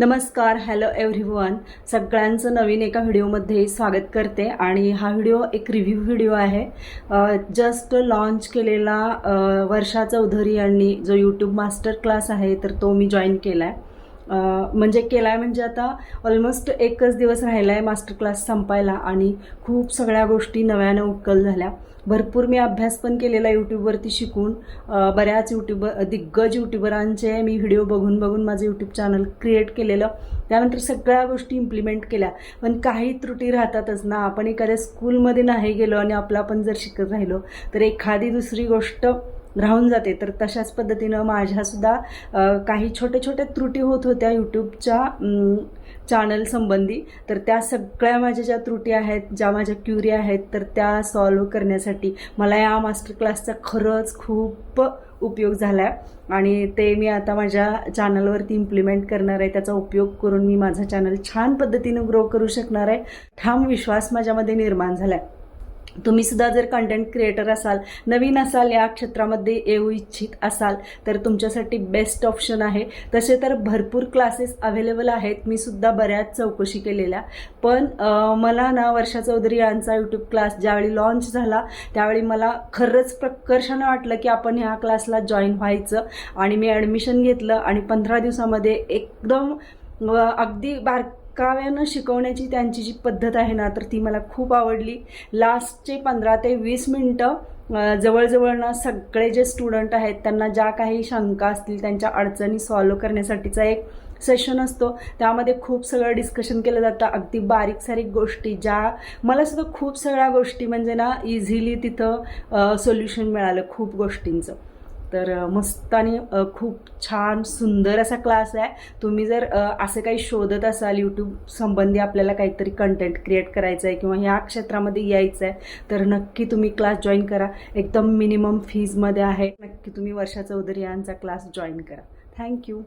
नमस्कार, hello everyone. सगळ्यांचं नवीन एका व्हिडिओमध्ये स्वागत करते आणि हा व्हिडिओ एक रिव्ह्यू व्हिडिओ आहे. जस्ट लॉन्च केलेला वर्षा चौधरी यांनी जो यूट्यूब मास्टर क्लास आहे तर तो मी जॉईन केला आहे. म्हणजे आता ऑलमोस्ट एकच दिवस राहिला आहे मास्टर क्लास संपायला आणि खूप सगळ्या गोष्टी नव्यानं उकल झाल्या. भरपूर मी अभ्यास पण केलेला यूट्यूबवरती शिकून. बऱ्याच दिग्गज यूट्यूबरांचे मी व्हिडिओ बघून माझं यूट्यूब चॅनल क्रिएट केलेलं. त्यानंतर सगळ्या गोष्टी इम्प्लिमेंट केल्या. पण काही त्रुटी राहतातच ना. आपण एखाद्या स्कूलमध्ये नाही गेलो आणि आपण जर शिकत राहिलो तर एखादी दुसरी गोष्ट राहून जाते. तर तशाच पद्धतीनं माझ्यासुद्धा काही छोट्या त्रुटी होत होत्या यूट्यूबच्या चॅनल संबंधी. तर त्या सगळ्या माझ्या ज्या त्रुटी आहेत, ज्या माझ्या क्युरी आहेत, तर त्या सॉल्व्ह करण्यासाठी मला या मास्टर क्लासचा खरंच खूप उपयोग झाला आहे आणि ते मी आता माझ्या चॅनलवरती इम्प्लिमेंट करणार आहे. त्याचा उपयोग करून मी माझं चॅनल छान पद्धतीनं ग्रो करू शकणार आहे. ठाम विश्वास माझ्यामध्ये निर्माण झाला आहे. तुम्ही सुद्धा जर कंटेंट क्रिएटर असाल, नवीन असाल, या क्षेत्रामध्ये येऊ इच्छित असाल तर तुमच्यासाठी बेस्ट ऑप्शन आहे. तसे तर भरपूर क्लासेस अवेलेबल आहेत. मी सुद्धा बऱ्याच चौकशी केलेल्या. पण मला ना वर्षा चौधरी यांचा यूट्यूब क्लास ज्यावेळी लॉन्च झाला त्यावेळी मला खरंच प्रकर्षानं वाटलं की आपण ह्या क्लासला जॉईन व्हायचं. आणि मी ॲडमिशन घेतलं आणि 15 दिवसामध्ये एकदम अगदी बारकाव्यानं शिकवण्याची त्यांची जी पद्धत आहे ना, तर ती मला खूप आवडली. लास्टचे 15 ते 20 मिनटं जवळजवळ ना सगळे जे स्टुडंट आहेत त्यांना ज्या काही शंका असतील, त्यांच्या अडचणी सॉल्व्ह करण्यासाठीचा एक सेशन असतो. त्यामध्ये खूप सगळं डिस्कशन केलं जातं. अगदी बारीक सारीक गोष्टी ज्या मला सुद्धा खूप सगळ्या गोष्टी इझिली तिथं सोल्युशन मिळालं खूप गोष्टींचं. तर मस्त आणि खूप छान सुंदर असा क्लास आहे. तुम्ही जर असं काही शोधत असाल, यूट्यूब संबंधी आपल्याला काहीतरी कंटेंट क्रिएट करायचं आहे किंवा ह्या क्षेत्रामध्ये यायचं आहे, तर नक्की तुम्ही क्लास जॉईन करा. एकदम मिनिमम फीजमध्ये आहे. नक्की तुम्ही वर्षा चौधरी यांचा क्लास जॉईन करा. थँक्यू.